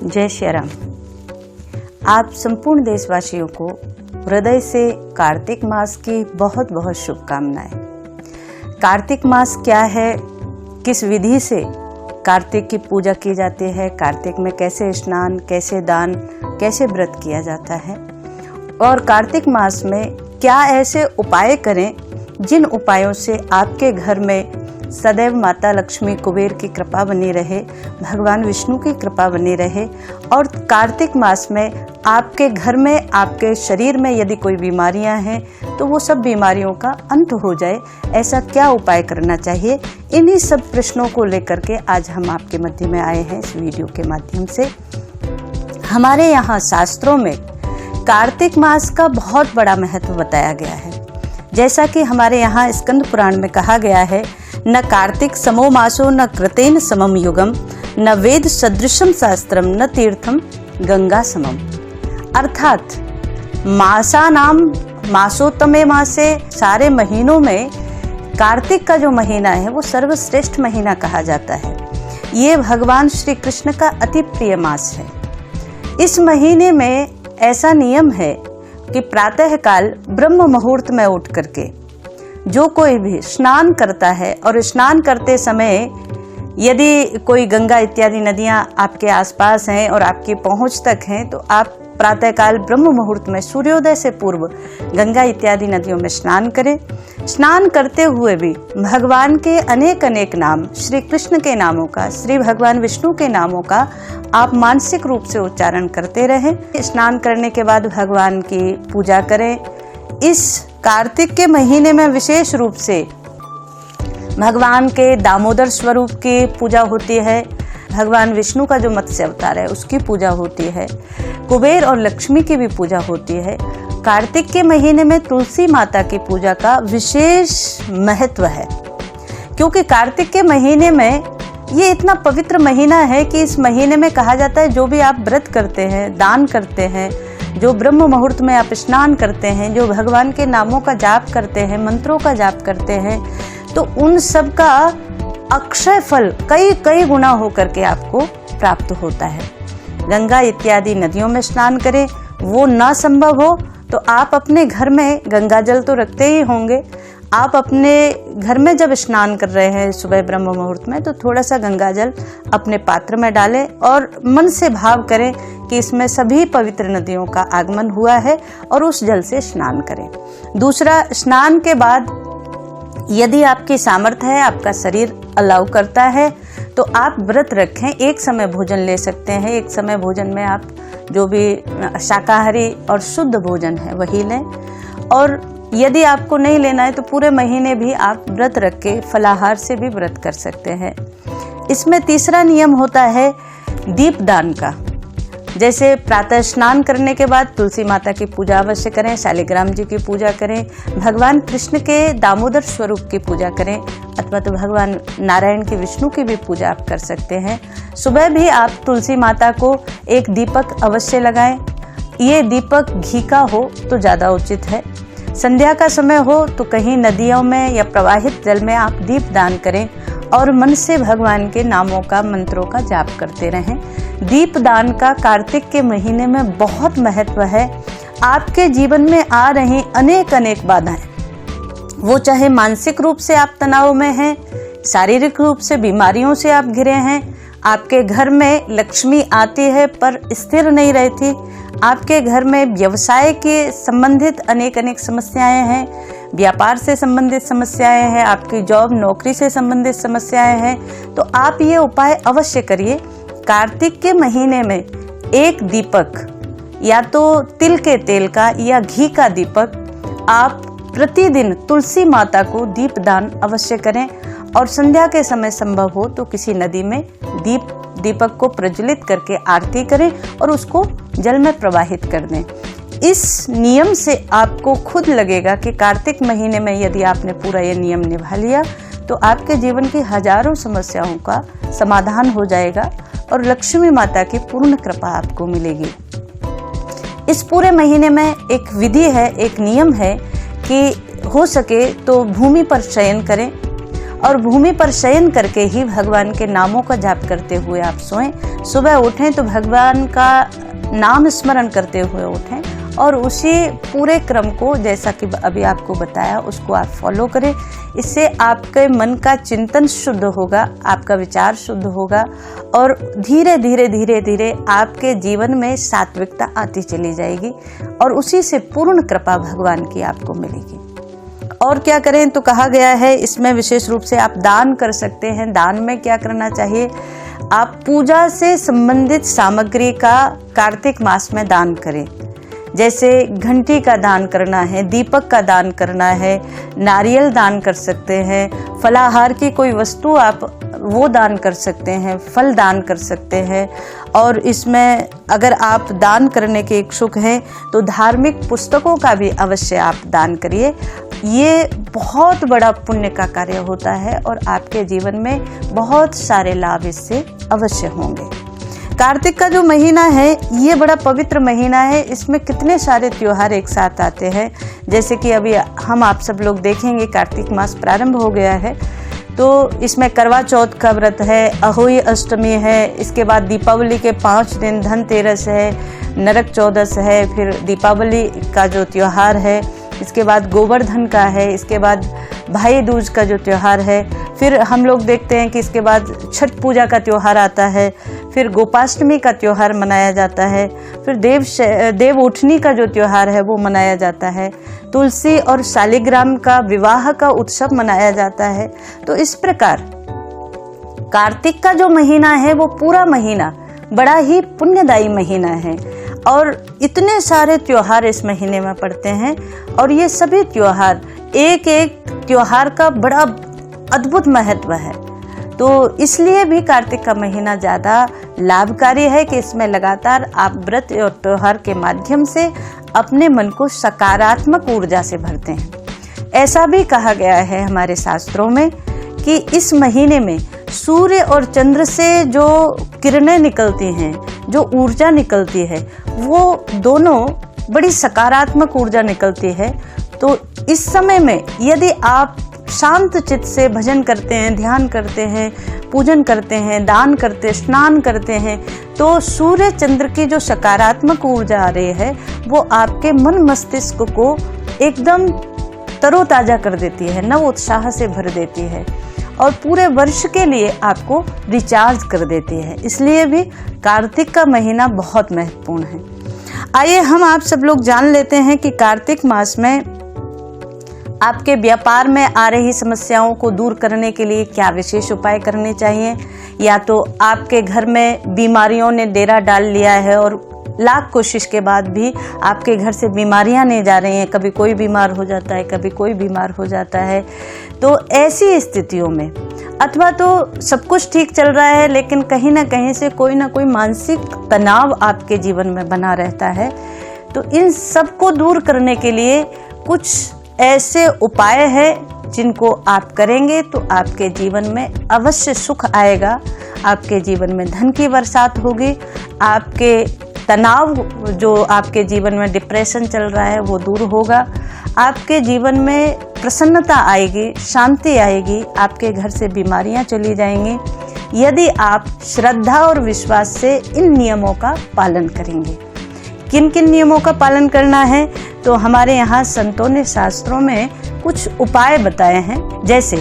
जय श्री राम। आप संपूर्ण देशवासियों को हृदय से कार्तिक मास की बहुत बहुत शुभकामनाएं। कार्तिक मास क्या है, किस विधि से कार्तिक की पूजा की जाती है, कार्तिक में कैसे स्नान, कैसे दान, कैसे व्रत किया जाता है और कार्तिक मास में क्या ऐसे उपाय करें जिन उपायों से आपके घर में सदैव माता लक्ष्मी कुबेर की कृपा बनी रहे, भगवान विष्णु की कृपा बनी रहे और कार्तिक मास में आपके घर में, आपके शरीर में यदि कोई बीमारियां हैं तो वो सब बीमारियों का अंत हो जाए। ऐसा क्या उपाय करना चाहिए, इन्हीं सब प्रश्नों को लेकर के आज हम आपके मध्य में आए हैं इस वीडियो के माध्यम से। हमारे यहाँ शास्त्रों में कार्तिक मास का बहुत बड़ा महत्व बताया गया है। जैसा कि हमारे यहाँ स्कंद पुराण में कहा गया है, न कार्तिक समो मासो न कृतेन समम युगम, न वेद सदृशम शास्त्रम, न तीर्थम गंगा समम। अर्थात मासानाम मासोत्तमे मासे, सारे महीनों में कार्तिक का जो महीना है वो सर्वश्रेष्ठ महीना कहा जाता है। ये भगवान श्री कृष्ण का अति प्रिय मास है। इस महीने में ऐसा नियम है कि प्रातः काल ब्रह्म मुहूर्त में उठ करके जो कोई भी स्नान करता है और स्नान करते समय यदि कोई गंगा इत्यादि नदियां आपके आसपास हैं और आपकी पहुंच तक हैं तो आप प्रातःकाल ब्रह्म मुहूर्त में सूर्योदय से पूर्व गंगा इत्यादि नदियों में स्नान करें। स्नान करते हुए भी भगवान के अनेक अनेक नाम, श्री कृष्ण के नामों का, श्री भगवान विष्णु के नामों का आप मानसिक रूप से उच्चारण करते रहें। स्नान करने के बाद भगवान की पूजा करें। इस कार्तिक के महीने में विशेष रूप से भगवान के दामोदर स्वरूप की पूजा होती है, भगवान विष्णु का जो मत्स्य अवतार है उसकी पूजा होती है, कुबेर और लक्ष्मी की भी पूजा होती है। कार्तिक के महीने में तुलसी माता की पूजा का विशेष महत्व है, क्योंकि कार्तिक के महीने में ये इतना पवित्र महीना है कि इस महीने में कहा जाता है जो भी आप व्रत करते हैं, दान करते हैं, जो ब्रह्म मुहूर्त में आप स्नान करते हैं, जो भगवान के नामों का जाप करते हैं, मंत्रों का जाप करते हैं, तो उन सब का अक्षय फल कई कई गुना होकर के आपको प्राप्त होता है। गंगा इत्यादि नदियों में स्नान करें, वो ना संभव हो तो आप अपने घर में गंगा जल तो रखते ही होंगे। आप अपने घर में जब स्नान कर रहे हैं सुबह ब्रह्म मुहूर्त में तो थोड़ा सा गंगा जल अपने पात्र में डालें और मन से भाव करें कि इसमें सभी पवित्र नदियों का आगमन हुआ है और उस जल से स्नान करें। दूसरा, स्नान के बाद यदि आपकी सामर्थ्य है, आपका शरीर अलाउ करता है तो आप व्रत रखें। एक समय भोजन ले सकते हैं। एक समय भोजन में आप जो भी शाकाहारी और शुद्ध भोजन है वही लें, और यदि आपको नहीं लेना है तो पूरे महीने भी आप व्रत रख के फलाहार से भी व्रत कर सकते हैं। इसमें तीसरा नियम होता है दीपदान का। जैसे प्रातः स्नान करने के बाद तुलसी माता की पूजा अवश्य करें, शालिग्राम जी की पूजा करें, भगवान कृष्ण के दामोदर स्वरूप की पूजा करें, अथवा तो भगवान नारायण की, विष्णु की भी पूजा आप कर सकते हैं। सुबह भी आप तुलसी माता को एक दीपक अवश्य लगाएं। ये दीपक घी का हो तो ज़्यादा उचित है। संध्या का समय हो तो कहीं नदियों में या प्रवाहित जल में आप दीप दान करें और मन से भगवान के नामों का, मंत्रों का जाप करते रहें। दीप दान का कार्तिक के महीने में बहुत महत्व है। आपके जीवन में आ रही अनेक अनेक बाधाएं, वो चाहे मानसिक रूप से आप तनाव में हैं, शारीरिक रूप से बीमारियों से आप घिरे हैं, आपके घर में लक्ष्मी आती है पर स्थिर नहीं रहती, आपके घर में व्यवसाय के संबंधित अनेक अनेक समस्याएं हैं, व्यापार से संबंधित समस्याएं हैं, आपकी जॉब नौकरी से संबंधित समस्याएं हैं, तो आप ये उपाय अवश्य करिए। कार्तिक के महीने में एक दीपक, या तो तिल के तेल का या घी का दीपक, आप प्रतिदिन तुलसी माता को दीप दान अवश्य करें और संध्या के समय संभव हो तो किसी नदी में दीपक को प्रज्वलित करके आरती करें और उसको जल में प्रवाहित कर दें। इस नियम से आपको खुद लगेगा कि कार्तिक महीने में यदि आपने पूरा ये नियम निभा लिया तो आपके जीवन की हजारों समस्याओं का समाधान हो जाएगा और लक्ष्मी माता की पूर्ण कृपा आपको मिलेगी। इस पूरे महीने में एक विधि है, एक नियम है कि हो सके तो भूमि पर शयन करें और भूमि पर शयन करके ही भगवान के नामों का जाप करते हुए आप सोएं। सुबह उठें तो भगवान का नाम स्मरण करते हुए उठें और उसी पूरे क्रम को जैसा कि अभी आपको बताया उसको आप फॉलो करें। इससे आपके मन का चिंतन शुद्ध होगा, आपका विचार शुद्ध होगा और धीरे धीरे धीरे धीरे आपके जीवन में सात्विकता आती चली जाएगी और उसी से पूर्ण कृपा भगवान की आपको मिलेगी। और क्या करें तो कहा गया है इसमें विशेष रूप से आप दान कर सकते हैं। दान में क्या करना चाहिए, आप पूजा से संबंधित सामग्री का कार्तिक मास में दान करें। जैसे घंटी का दान करना है, दीपक का दान करना है, नारियल दान कर सकते हैं, फलाहार की कोई वस्तु आप वो दान कर सकते हैं, फल दान कर सकते हैं। और इसमें अगर आप दान करने के इच्छुक हैं तो धार्मिक पुस्तकों का भी अवश्य आप दान करिए। ये बहुत बड़ा पुण्य का कार्य होता है और आपके जीवन में बहुत सारे लाभ इससे अवश्य होंगे। कार्तिक का जो महीना है ये बड़ा पवित्र महीना है। इसमें कितने सारे त्योहार एक साथ आते हैं। जैसे कि अभी हम आप सब लोग देखेंगे कार्तिक मास प्रारंभ हो गया है तो इसमें करवा चौथ का व्रत है, अहोई अष्टमी है, इसके बाद दीपावली के 5 दिन धनतेरस है, नरक चौदस है, फिर दीपावली का जो त्यौहार है, इसके बाद गोवर्धन का है, इसके बाद भाई दूज का जो त्यौहार है, फिर हम लोग देखते हैं कि इसके बाद छठ पूजा का त्यौहार आता है, फिर गोपाष्टमी का त्यौहार मनाया जाता है, फिर देव उठनी का जो त्यौहार है वो मनाया जाता है, तुलसी और शालिग्राम का विवाह का उत्सव मनाया जाता है। तो इस प्रकार कार्तिक का जो महीना है वो पूरा महीना बड़ा ही पुण्यदायी महीना है और इतने सारे त्योहार इस महीने में पड़ते हैं और ये सभी त्योहार एक एक त्योहार का बड़ा अद्भुत महत्व है। तो इसलिए भी कार्तिक का महीना ज़्यादा लाभकारी है कि इसमें लगातार आप व्रत और त्योहार के माध्यम से अपने मन को सकारात्मक ऊर्जा से भरते हैं। ऐसा भी कहा गया है हमारे शास्त्रों में कि इस महीने में सूर्य और चंद्र से जो किरणें निकलती हैं, जो ऊर्जा निकलती है, वो दोनों बड़ी सकारात्मक ऊर्जा निकलती है। तो इस समय में यदि आप शांत चित्त से भजन करते हैं, ध्यान करते हैं, पूजन करते हैं, दान करते, स्नान करते हैं, तो सूर्य चंद्र की जो सकारात्मक ऊर्जा आ रही है वो आपके मन मस्तिष्क को एकदम तरोताजा कर देती है, नव उत्साह से भर देती है और पूरे वर्ष के लिए आपको रिचार्ज कर देती है। इसलिए भी कार्तिक का महीना बहुत महत्वपूर्ण है। आइए हम आप सब लोग जान लेते हैं कि कार्तिक मास में आपके व्यापार में आ रही समस्याओं को दूर करने के लिए क्या विशेष उपाय करने चाहिए। या तो आपके घर में बीमारियों ने डेरा डाल लिया है और लाख कोशिश के बाद भी आपके घर से बीमारियां नहीं जा रही हैं, कभी कोई बीमार हो जाता है, कभी कोई बीमार हो जाता है। तो ऐसी स्थितियों में अथवा तो सब कुछ ठीक चल रहा है लेकिन कहीं ना कहीं से कोई ना कोई मानसिक तनाव आपके जीवन में बना रहता है, तो इन सब को दूर करने के लिए कुछ ऐसे उपाय हैं जिनको आप करेंगे तो आपके जीवन में अवश्य सुख आएगा, आपके जीवन में धन की बरसात होगी, आपके तनाव जो आपके जीवन में डिप्रेशन चल रहा है वो दूर होगा, आपके जीवन में प्रसन्नता आएगी, शांति आएगी, आपके घर से बीमारियां चली जाएंगी यदि आप श्रद्धा और विश्वास से इन नियमों का पालन करेंगे। किन किन नियमों का पालन करना है तो हमारे यहाँ संतों ने शास्त्रों में कुछ उपाय बताए हैं। जैसे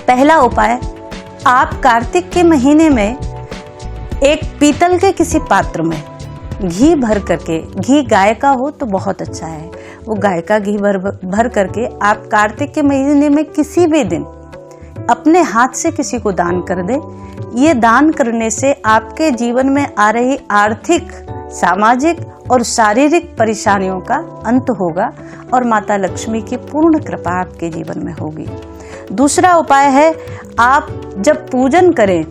पहला उपाय, आप कार्तिक के महीने में एक पीतल के किसी पात्र में घी भर करके, घी गाय का हो तो बहुत अच्छा है, वो गाय का घी भर करके आप कार्तिक के महीने में किसी भी दिन अपने हाथ से किसी को दान कर दें। ये दान करने से आपके जीवन में आ रही आर्थिक, सामाजिक और शारीरिक परेशानियों का अंत होगा और माता लक्ष्मी की पूर्ण कृपा आपके जीवन में होगी। दूसरा उपाय है, आप जब पूजन करें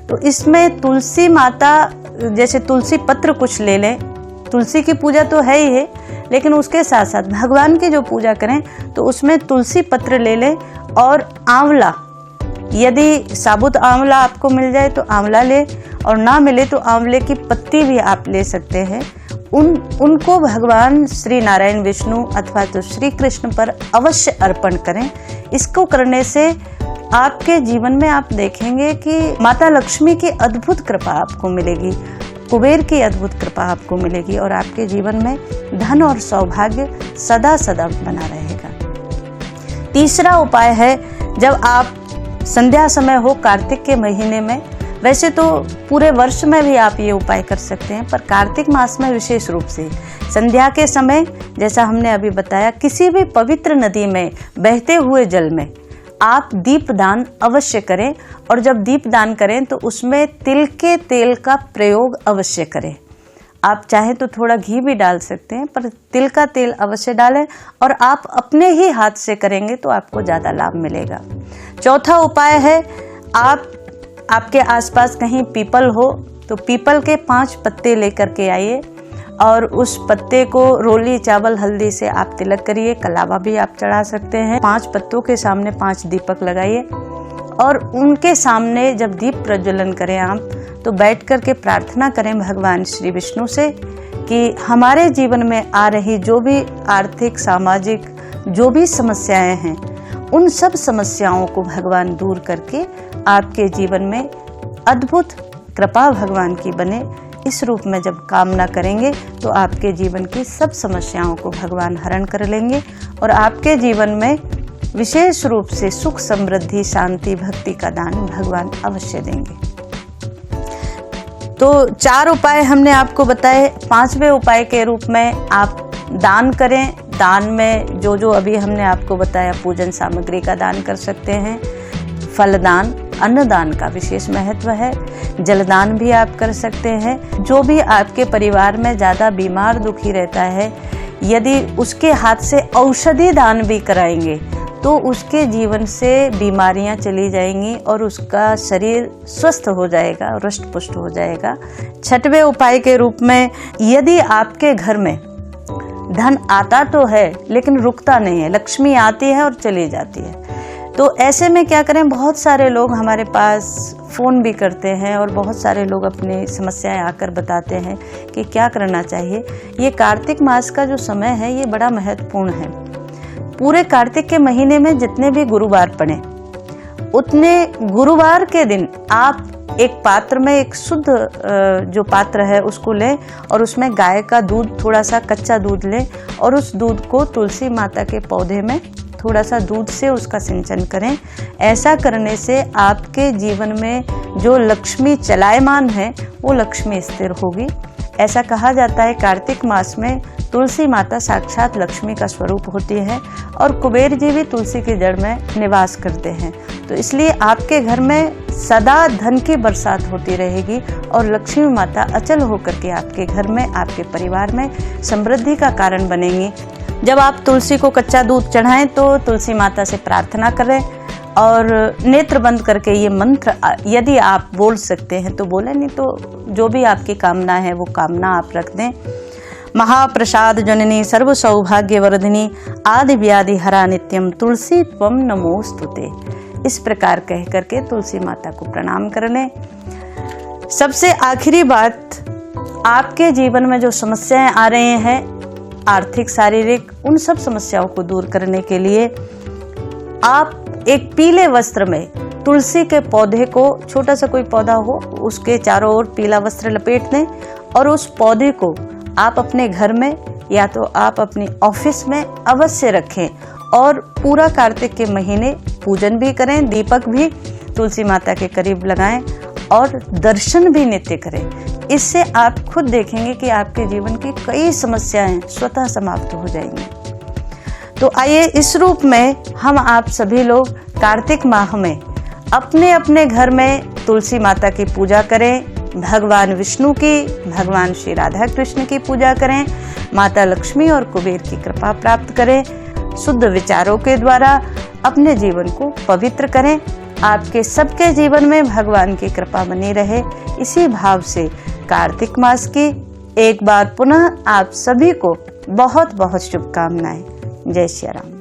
तो इसमें तुलसी माता, जैसे तुलसी पत्र कुछ ले लें। तुलसी की पूजा तो है ही है लेकिन उसके साथ साथ भगवान की जो पूजा करें तो उसमें तुलसी पत्र ले लें और आंवला, यदि साबुत आंवला आपको मिल जाए तो आंवला ले और ना मिले तो आंवले की पत्ती भी आप ले सकते हैं। उनको भगवान श्री नारायण विष्णु अथवा तो श्री कृष्ण पर अवश्य अर्पण करें। इसको करने से आपके जीवन में आप देखेंगे कि माता लक्ष्मी की अद्भुत कृपा आपको मिलेगी, कुबेर की अद्भुत कृपा आपको मिलेगी और आपके जीवन में धन और सौभाग्य सदा सदा बना रहेगा। तीसरा उपाय है, जब आप संध्या समय हो कार्तिक के महीने में, वैसे तो पूरे वर्ष में भी आप ये उपाय कर सकते हैं, पर कार्तिक मास में विशेष रूप से संध्या के समय, जैसा हमने अभी बताया, किसी भी पवित्र नदी में बहते हुए जल में आप दीपदान अवश्य करें। और जब दीपदान करें तो उसमें तिल के तेल का प्रयोग अवश्य करें। आप चाहे तो थोड़ा घी भी डाल सकते हैं, पर तिल का तेल अवश्य डालें और आप अपने ही हाथ से करेंगे तो आपको ज़्यादा लाभ मिलेगा। चौथा उपाय है, आपके आसपास कहीं पीपल हो तो पीपल के 5 पत्ते लेकर के आइए और उस पत्ते को रोली चावल हल्दी से आप तिलक करिए। कलावा भी आप चढ़ा सकते हैं। 5 पत्तों के सामने 5 दीपक लगाइए और उनके सामने जब दीप प्रज्वलन करें आप, तो बैठ कर के प्रार्थना करें भगवान श्री विष्णु से कि हमारे जीवन में आ रही जो भी आर्थिक सामाजिक जो भी समस्याएं हैं, उन सब समस्याओं को भगवान दूर करके आपके जीवन में अद्भुत कृपा भगवान की बने। इस रूप में जब कामना करेंगे तो आपके जीवन की सब समस्याओं को भगवान हरण कर लेंगे और आपके जीवन में विशेष रूप से सुख समृद्धि शांति भक्ति का दान भगवान अवश्य देंगे। तो 4 उपाय हमने आपको बताए। 5वें उपाय के रूप में आप दान करें। दान में जो जो अभी हमने आपको बताया, पूजन सामग्री का दान कर सकते हैं, फलदान, अन्नदान का विशेष महत्व है, जलदान भी आप कर सकते हैं। जो भी आपके परिवार में ज़्यादा बीमार दुखी रहता है, यदि उसके हाथ से औषधि दान भी कराएंगे तो उसके जीवन से बीमारियां चली जाएंगी और उसका शरीर स्वस्थ हो जाएगा, हृष्ट पुष्ट हो जाएगा। 6वें उपाय के रूप में, यदि आपके घर में धन आता तो है लेकिन रुकता नहीं है, लक्ष्मी आती है और चली जाती है, तो ऐसे में क्या करें। बहुत सारे लोग हमारे पास फ़ोन भी करते हैं और बहुत सारे लोग अपनी समस्याएं आकर बताते हैं कि क्या करना चाहिए। ये कार्तिक मास का जो समय है ये बड़ा महत्वपूर्ण है। पूरे कार्तिक के महीने में जितने भी गुरुवार पड़े, उतने गुरुवार के दिन आप एक पात्र में एक शुद्ध जो पात्र है उसको लें और उसमें गाय का दूध, थोड़ा सा कच्चा दूध लें और उस दूध को तुलसी माता के पौधे में थोड़ा सा दूध से उसका सिंचन करें। ऐसा करने से आपके जीवन में जो लक्ष्मी चलायमान है वो लक्ष्मी स्थिर होगी। ऐसा कहा जाता है कार्तिक मास में तुलसी माता साक्षात लक्ष्मी का स्वरूप होती है और कुबेर जी भी तुलसी की जड़ में निवास करते हैं। तो इसलिए आपके घर में सदा धन की बरसात होती रहेगी और लक्ष्मी माता अचल होकर के आपके घर में, आपके परिवार में समृद्धि का कारण बनेंगी। जब आप तुलसी को कच्चा दूध चढ़ाएं तो तुलसी माता से प्रार्थना करें और नेत्र बंद करके ये मंत्र यदि आप बोल सकते हैं तो बोलें, नहीं तो जो भी आपकी कामना है वो कामना आप रख दें। महाप्रसाद जननी सर्व सौभाग्य वर्धिनी आदि व्याधि हरा नित्यम तुलसी त्वम नमोस्तुते। इस प्रकार कह करके तुलसी माता को प्रणाम कर लें। सबसे आखिरी बात, आपके जीवन में जो समस्याएं आ रही हैं आर्थिक शारीरिक, उन सब समस्याओं को दूर करने के लिए आप एक पीले वस्त्र में तुलसी के पौधे को, छोटा सा कोई पौधा हो, उसके चारों ओर पीला वस्त्र लपेट दें और उस पौधे को आप अपने घर में या तो आप अपनी ऑफिस में अवश्य रखें और पूरा कार्तिक के महीने पूजन भी करें, दीपक भी तुलसी माता के करीब लगाएं और दर्शन भी नित्य करें। इससे आप खुद देखेंगे कि आपके जीवन की कई समस्याएं स्वतः समाप्त हो जाएंगी। तो आइए इस रूप में हम आप सभी लोग कार्तिक माह में अपने अपने घर में तुलसी माता की पूजा करें, भगवान विष्णु की, भगवान श्री राधा कृष्ण की पूजा करें, माता लक्ष्मी और कुबेर की कृपा प्राप्त करें, शुद्ध विचारों के द्वारा अपने जीवन को पवित्र करें। आपके सबके जीवन में भगवान की कृपा बनी रहे, इसी भाव से कार्तिक मास की एक बार पुनः आप सभी को बहुत बहुत शुभकामनाएं। जय श्री राम।